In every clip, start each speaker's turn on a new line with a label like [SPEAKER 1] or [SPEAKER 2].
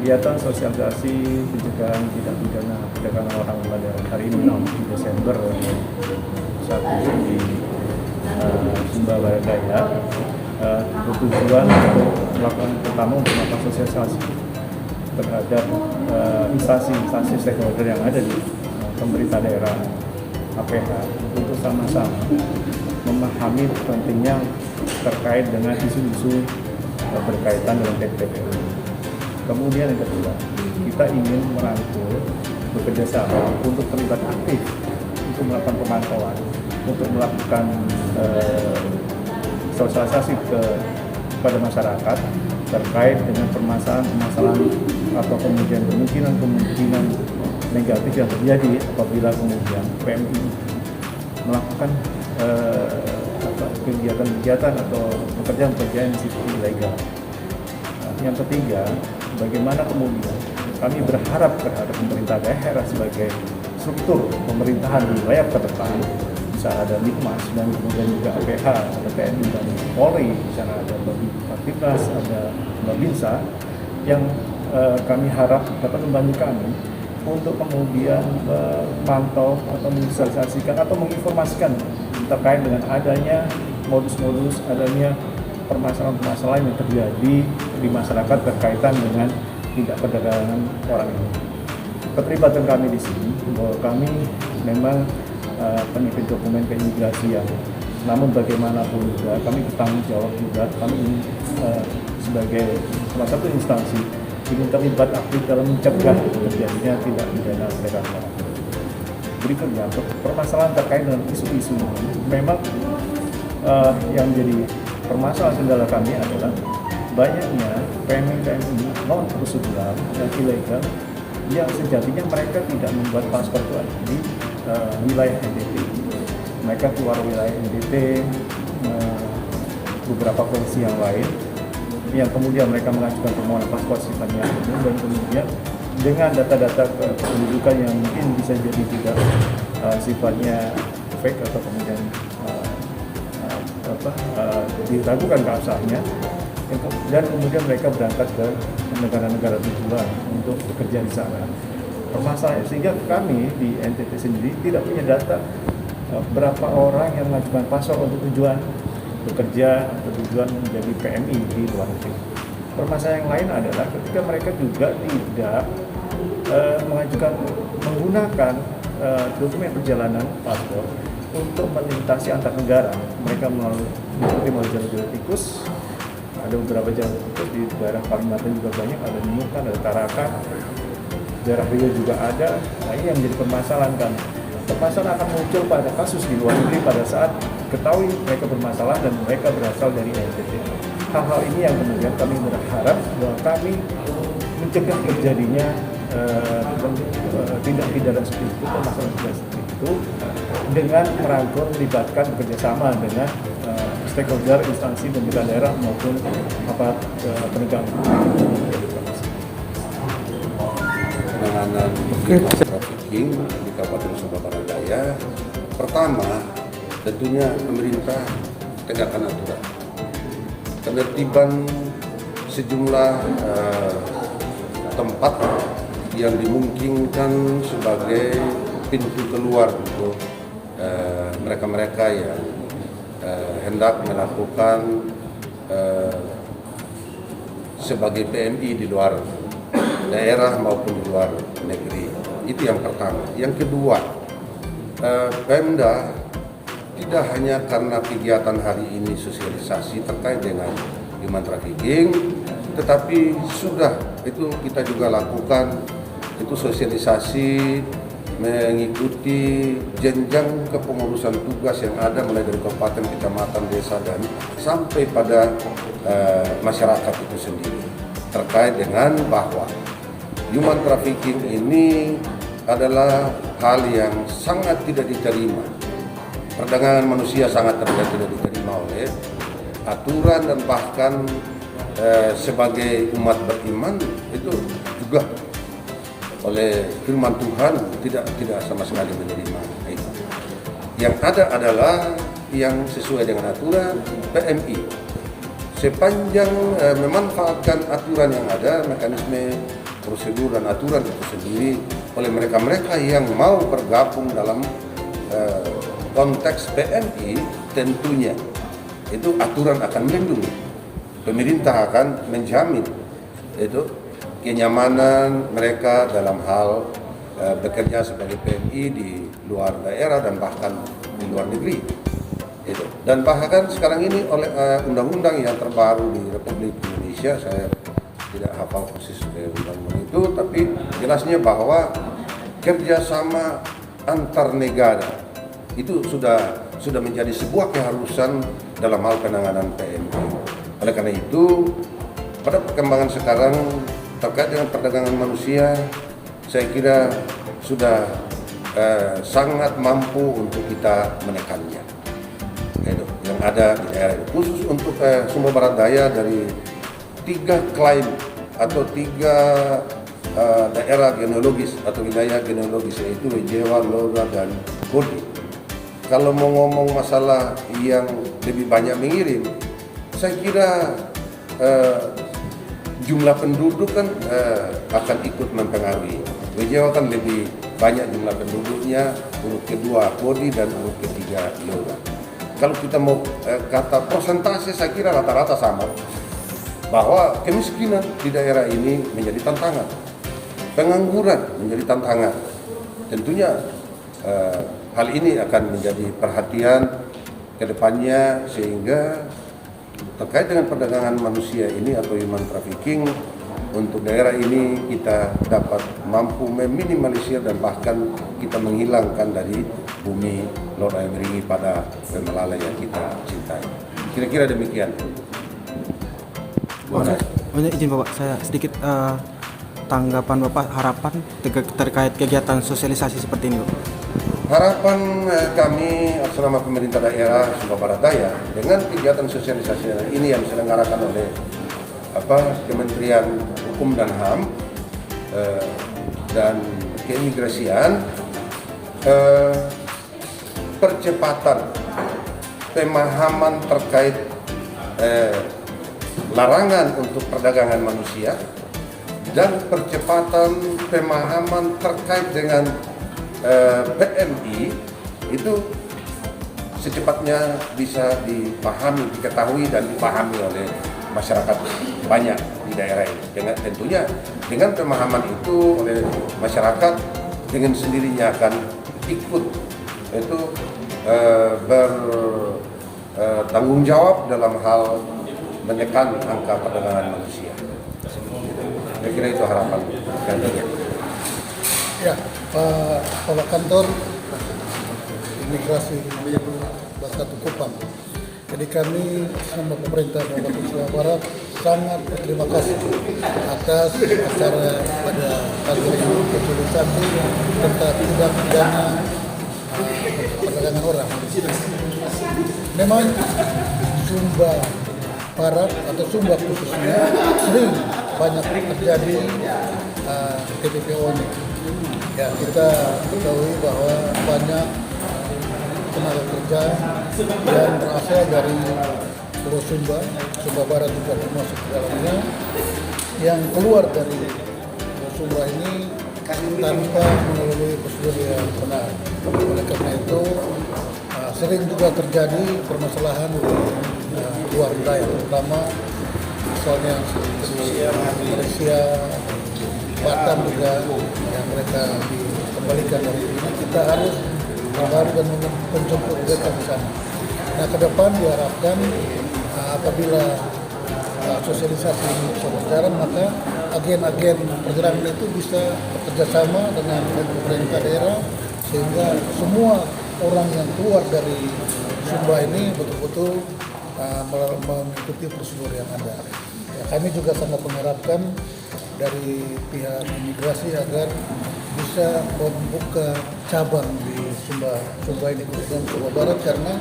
[SPEAKER 1] kegiatan sosialisasi pencegahan tindak pidana perdagangan orang modern hari ini 6 Desember saat ini di Sumba Barat Daya bertujuan untuk melakukan pertama untuk melakukan sosialisasi terhadap instansi stakeholder yang ada di pemerintah daerah APH untuk sama-sama memahami pentingnya terkait dengan isu-isu berkaitan dengan TPPU. Kemudian yang kedua, kita ingin merangkul bekerja sama untuk terlibat aktif untuk melakukan pemantauan, untuk melakukan sosialisasi kepada masyarakat terkait dengan permasalahan atau kemudian kemungkinan negatif yang terjadi apabila kemudian PMI melakukan kegiatan-kegiatan atau pekerjaan-pekerjaan yang sifatnya ilegal. Yang ketiga, bagaimana kemudian kami berharap terhadap pemerintah daerah sebagai struktur pemerintahan di wilayah ke depan, bisa ada Litmas dan kemudian juga APH, ada TNI dan Polri, di sana ada Babinsa, ada Babinsa, yang kami harap dapat membantu kami untuk kemudian memantau atau mensosialisasikan atau menginformasikan terkait dengan adanya modus-modus, adanya permasalahan-permasalahan yang terjadi di masyarakat berkaitan dengan tindak perdagangan orang ini. Keterlibatan kami di sini bahwa kami memang penerbit dokumen keimigrasian, namun bagaimanapun juga kami bertanggung jawab juga, kami ingin sebagai salah satu instansi ingin terlibat aktif dalam mencegah terjadinya tindak pidana perdagangan orang. Berikutnya, permasalahan terkait dengan isu-isu ini, memang yang menjadi permasalahan kendala kami adalah banyaknya PMI non prosedural dan ilegal yang sejatinya mereka tidak membuat paspor di wilayah NTT. Mereka keluar wilayah NTT, beberapa provinsi yang lain, yang kemudian mereka mengajukan permohonan paspor sifatnya umum, dan kemudian dengan data-data kependudukan yang mungkin bisa jadi tidak sifatnya fake atau kemudian diragukan keabsahannya, dan kemudian mereka berangkat ke negara-negara tujuan untuk bekerja di sana. Permasalahan sehingga kami di NTT sendiri tidak punya data berapa orang yang mengajukan paspor untuk tujuan bekerja atau tujuan menjadi PMI di luar negeri. Permasalahan yang lain adalah ketika mereka juga tidak menggunakan dokumen perjalanan paspor untuk melintasi antar negara. Mereka melalui jalur tikus. Ada beberapa jalur tikus di daerah Kalimantan juga banyak, ada Nunukan, ada Tarakan, daerah Rio juga ada. Nah, ini yang menjadi permasalahan kan. Permasalahan akan muncul pada kasus di luar negeri pada saat ketahui mereka bermasalah dan mereka berasal dari NTT. Hal-hal ini yang kemudian kami berharap bahwa kami mencegah terjadinya tindak pidana seperti itu, permasalahan seperti itu, dengan merangkul, melibatkan bekerjasama dengan stakeholder, instansi pemerintah daerah maupun aparat penegak hukum.
[SPEAKER 2] Penanganan trafficking di Kabupaten Sumba Barat Daya, pertama tentunya pemerintah tegakkan aturan, penertiban sejumlah tempat yang dimungkinkan sebagai pintu keluar untuk mereka-mereka yang hendak melakukan sebagai PMI di luar daerah maupun di luar negeri. Itu yang pertama. Yang kedua, Pemda tidak hanya karena kegiatan hari ini sosialisasi terkait dengan human trafficking, tetapi sudah itu kita juga lakukan itu sosialisasi mengikuti jenjang kepengurusan tugas yang ada mulai dari kabupaten, kecamatan, desa, dan sampai pada masyarakat itu sendiri terkait dengan bahwa human trafficking ini adalah hal yang sangat tidak diterima. Perdagangan manusia sangat tidak diterima oleh aturan, dan bahkan sebagai umat beriman itu juga oleh firman Tuhan tidak sama sekali menerima itu. Yang ada adalah yang sesuai dengan aturan PMI. Sepanjang memanfaatkan aturan yang ada, mekanisme prosedur dan aturan itu sendiri oleh mereka-mereka yang mau bergabung dalam konteks PMI. Tentunya itu aturan akan melindungi, pemerintah akan menjamin itu kenyamanan mereka dalam hal bekerja sebagai PMI di luar daerah dan bahkan di luar negeri. Itu. Dan bahkan sekarang ini oleh undang-undang yang terbaru di Republik Indonesia, saya tidak hafal persis undang-undang itu, tapi jelasnya bahwa kerjasama antar negara itu sudah menjadi sebuah keharusan dalam hal penanganan PMI. Oleh karena itu, pada perkembangan sekarang terkait dengan perdagangan manusia, saya kira sudah sangat mampu untuk kita menekannya. Itu yang ada di daerah itu. Khusus untuk Sumba Barat Daya, dari 3 klaim atau 3 daerah genealogis atau wilayah genealogis, yaitu Wejewa, Lora, dan Kodi. Kalau mau ngomong masalah yang lebih banyak mengirim, saya kira jumlah penduduk kan akan ikut mempengaruhi. Wejewa kan lebih banyak jumlah penduduknya, urut kedua Kodi, dan urut ketiga Lora. Kalau kita mau kata persentase, saya kira rata-rata sama, bahwa kemiskinan di daerah ini menjadi tantangan, pengangguran menjadi tantangan. Tentunya hal ini akan menjadi perhatian ke depannya, sehingga terkait dengan perdagangan manusia ini atau human trafficking, untuk daerah ini kita dapat mampu meminimalisir dan bahkan kita menghilangkan dari bumi Lord Ayam Ringi pada Pemalalai yang kita cintai. Kira-kira demikian.
[SPEAKER 3] Izin Bapak, saya sedikit tanggapan Bapak, harapan terkait kegiatan sosialisasi seperti ini, Bapak.
[SPEAKER 2] Harapan kami atas nama pemerintah daerah Sumba Barat Daya dengan kegiatan sosialisasi ini yang diselenggarakan oleh Kementerian Hukum dan HAM dan Keimigrasian, percepatan pemahaman terkait larangan untuk perdagangan manusia dan percepatan pemahaman terkait dengan PMI itu secepatnya bisa dipahami, diketahui dan dipahami oleh masyarakat banyak di daerah ini. Tentunya dengan pemahaman itu oleh masyarakat, dengan sendirinya akan ikut itu bertanggung jawab dalam hal menekan angka perdagangan manusia. Saya kira itu harapan kami.
[SPEAKER 4] Ya, Kepala Kantor Imigrasi Batu Kupang. Jadi kami sama pemerintah Kabupaten Sumba Barat sangat berterima kasih atas acara pada kali ini, sosialisasi tentang tindak pidana perdagangan orang. Memang Sumba Barat atau Sumba khususnya sering banyak terjadi TPPO ini. Ya, kita ketahui bahwa banyak tenaga kerja yang berasal dari Pulau Sumba, Sumba Barat juga termasuk di dalamnya, yang keluar dari Pulau Sumba ini tanpa melalui prosedur yang benar. Oleh karena itu sering juga terjadi permasalahan di luar wilayah, terutama misalnya Malaysia, Batam juga yang mereka dikembalikan dari ini. Kita harus membaru dan menjemput mereka di sana. Nah, ke depan diharapkan apabila sosialisasi ini bisa berjalan, maka agen-agen perjalanan itu bisa bekerjasama dengan pemerintah daerah, sehingga semua orang yang keluar dari Sumba ini betul-betul mengikuti prosedur yang ada. Ya, kami juga sangat mengharapkan dari pihak imigrasi agar bisa membuka cabang di Sumba ini, khususnya Sumba Barat, karena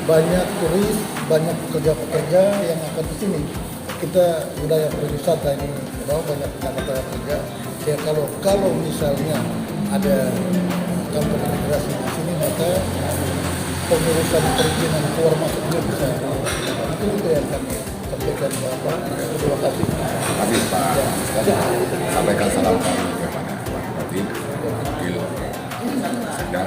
[SPEAKER 4] banyak turis, banyak pekerja-pekerja yang akan ke sini. Kita wilayah pariwisata ini, banyak tenaga kerja. Ya, kalau misalnya ada kantor imigrasi di sini, maka pengurusan perizinan keluar masuknya bisa. Itu yang kami sampaikan, Bapak. Terima kasih.
[SPEAKER 2] Terima kasih, Pak.
[SPEAKER 5] sampaikan salam kami kepada Pak Bupati, Wakil Sekda.